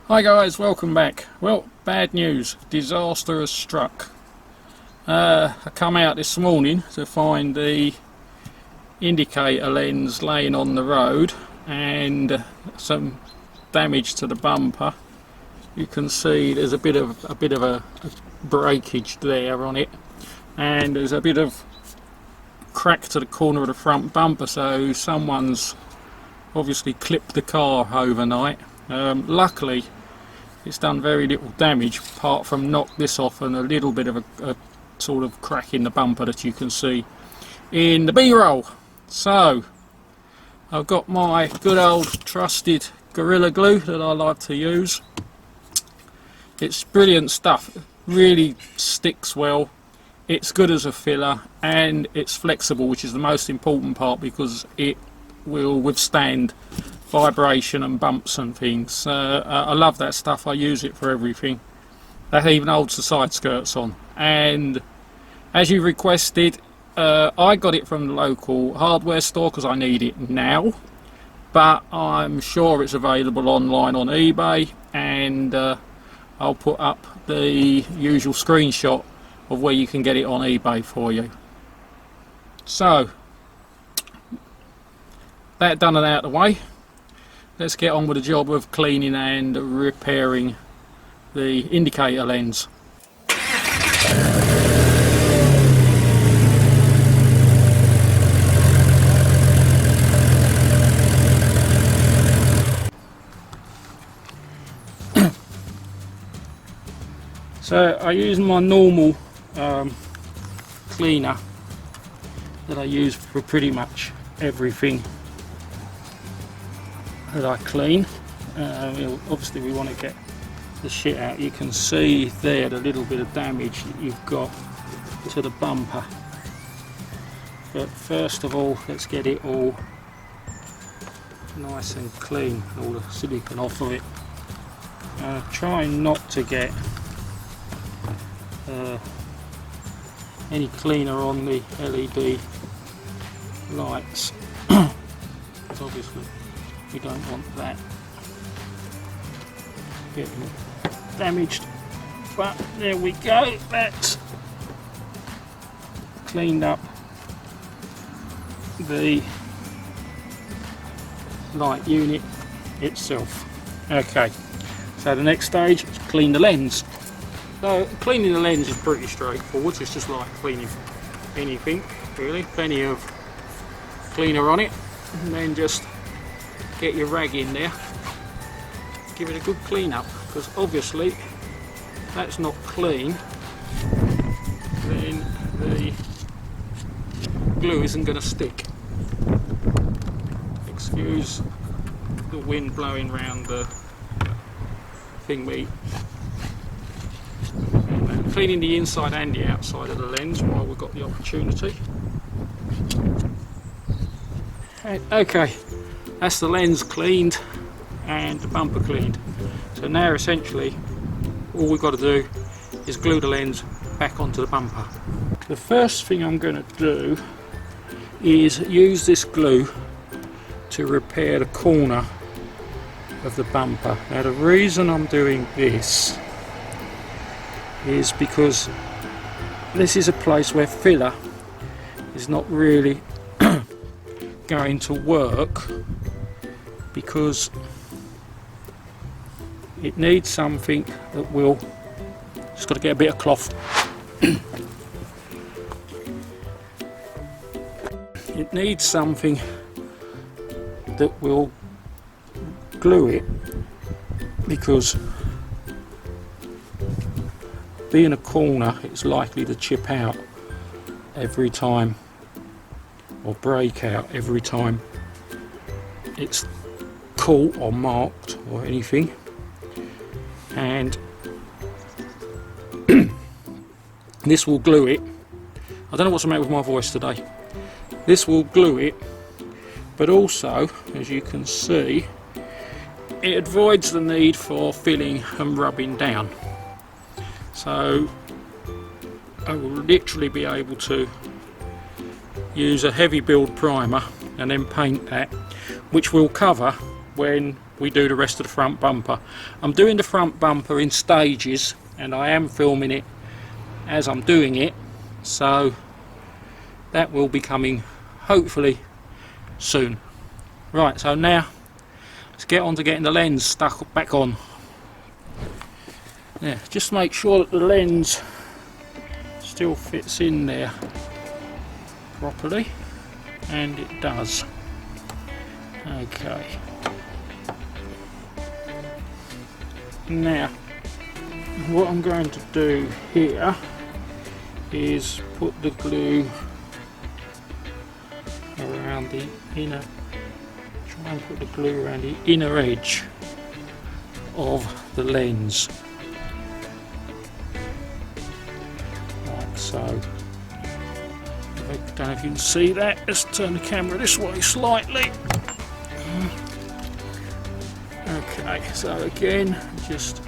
Hi guys, welcome back. Well, bad news, disaster has struck. I come out this morning to find the indicator lens laying on the road and some damage to the bumper. You can see there's a bit of a breakage there on it, and there's a bit of crack to the corner of the front bumper, so someone's obviously clipped the car overnight. Luckily it's done very little damage apart from knock this off and a little bit of a sort of crack in the bumper that you can see in the B-roll. So I've got my good old trusted Gorilla Glue that I like to use. It's brilliant stuff, really sticks well, it's good as a filler, and it's flexible, which is the most important part because it will withstand vibration and bumps and things. I love that stuff, I use it for everything. That even holds the side skirts on. And as you requested, I got it from the local hardware store because I need it now, but I'm sure it's available online on eBay, and I'll put up the usual screenshot of where you can get it on eBay for you. So that done and out of the way, let's get on with the job of cleaning and repairing the indicator lens. So I use my normal cleaner that I use for pretty much everything that I clean. Obviously we want to get the shit out. You can see there the little bit of damage that you've got to the bumper, but first of all let's get it all nice and clean, all the silicone off of it. Trying not to get any cleaner on the LED lights because obviously we don't want that getting damaged, but there we go, that's cleaned up the light unit itself. Okay, so the next stage is clean the lens. So cleaning the lens is pretty straightforward, it's just like cleaning anything really. Plenty of cleaner on it, and then just get your rag in there, give it a good clean up, because obviously if that's not clean then the glue isn't going to stick. Excuse the wind blowing round the thingy. Cleaning the inside and the outside of the lens while we've got the opportunity. Okay, that's the lens cleaned and the bumper cleaned. So now essentially all we've got to do is glue the lens back onto the bumper. The first thing I'm going to do is use this glue to repair the corner of the bumper. Now the reason I'm doing this is because this is a place where filler is not really going to work, because it needs something that will, just got to get a bit of cloth. It needs something that will glue it, because being a corner it's likely to chip out every time, or break out every time it's caught or marked or anything, and this will glue it. I don't know what's the matter with my voice today. This will glue it, but also, as you can see, it avoids the need for filling and rubbing down. So I will literally be able to use a heavy build primer and then paint that, which will cover when we do the rest of the front bumper. I'm doing the front bumper in stages, and I am filming it as I'm doing it, so that will be coming hopefully soon. Right, so now let's get on to getting the lens stuck back on. Yeah, just make sure that the lens still fits in there properly, and it does. Okay, now what I'm going to do here is put the glue around the inner, try and put the glue around the inner edge of the lens, like so. I don't know if you can see that. Let's turn the camera this way slightly. Okay, so again, just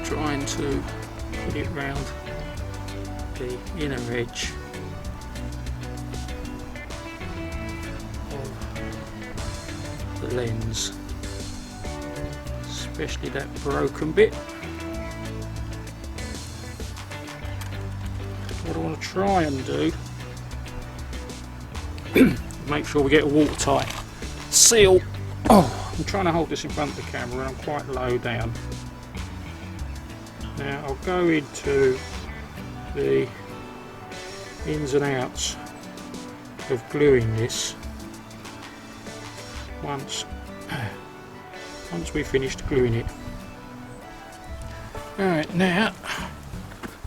trying to put it round the inner edge of the lens, especially that broken bit. What I want to try and do, make sure we get a watertight seal. Oh, I'm trying to hold this in front of the camera and I'm quite low down. Now I'll go into the ins and outs of gluing this once we've finished gluing it. Alright, now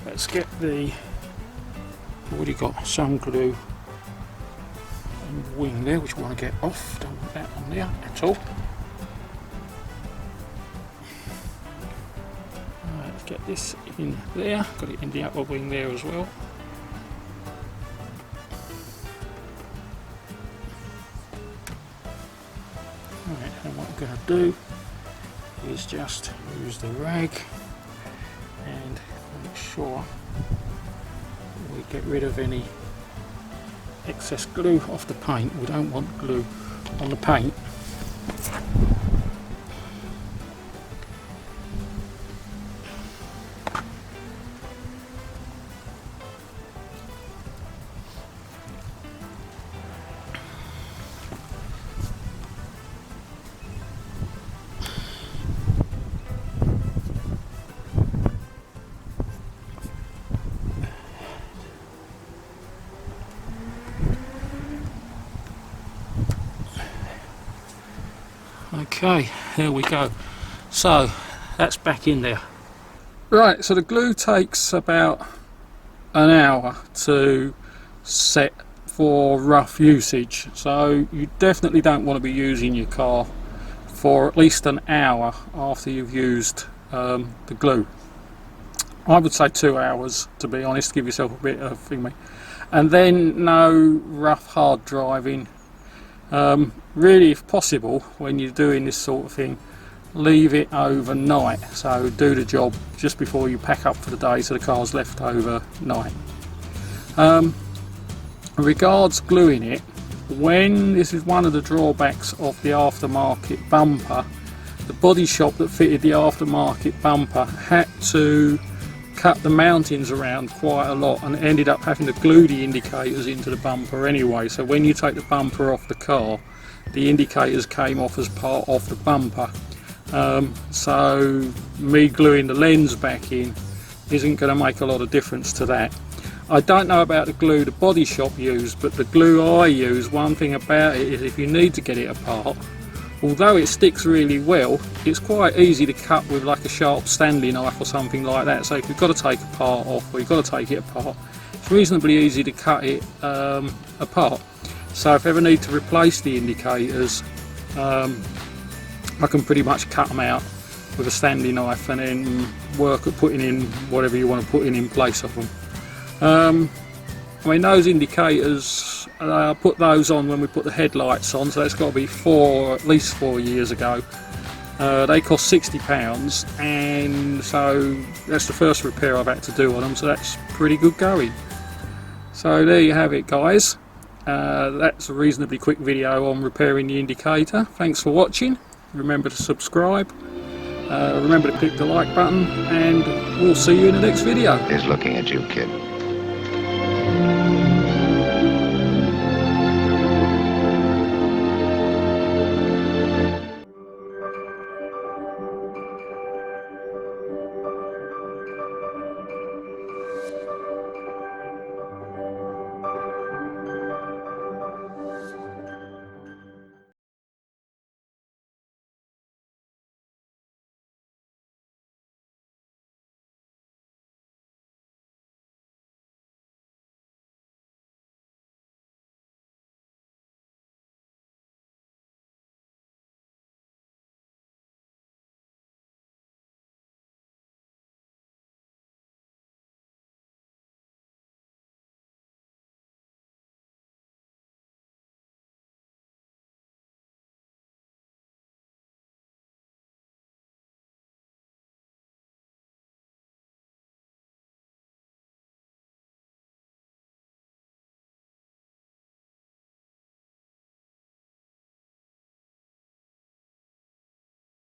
let's get the, already got some glue on the wing there which I want to get off. Don't want that on there at all. Alright, let's get this in there. Got it in the upper wing there as well. Alright, and what I'm going to do is just use the rag and make sure we get rid of any excess glue off the paint. We don't want glue on the paint. Okay, here we go. So that's back in there. Right, so the glue takes about an hour to set for rough usage, so you definitely don't want to be using your car for at least an hour after you've used the glue. I would say 2 hours, to be honest, give yourself a bit of thingy. And then no rough hard driving. Really, if possible, when you're doing this sort of thing, leave it overnight. So do the job just before you pack up for the day, so the car's left overnight. Regards gluing it, when this is one of the drawbacks of the aftermarket bumper, the body shop that fitted the aftermarket bumper had to cut the mountings around quite a lot and ended up having to glue the indicators into the bumper anyway. So when you take the bumper off the car, the indicators came off as part of the bumper. So me gluing the lens back in isn't going to make a lot of difference to that. I don't know about the glue the body shop used, but the glue I use, one thing about it is if you need to get it apart, although it sticks really well, it's quite easy to cut with like a sharp Stanley knife or something like that. So if you've got to take a part off, or you've got to take it apart, it's reasonably easy to cut it apart. So if I ever need to replace the indicators, I can pretty much cut them out with a Stanley knife and then work at putting in whatever you want to put in place of them. I mean, those indicators, I put those on when we put the headlights on, so that's got to be at least 4 years ago. They cost £60, and so that's the first repair I've had to do on them, so that's pretty good going. So there you have it, guys. That's a reasonably quick video on repairing the indicator. Thanks for watching. remember to subscribe, remember to click the like button, and we'll see you in the next video. Is looking at you, kid.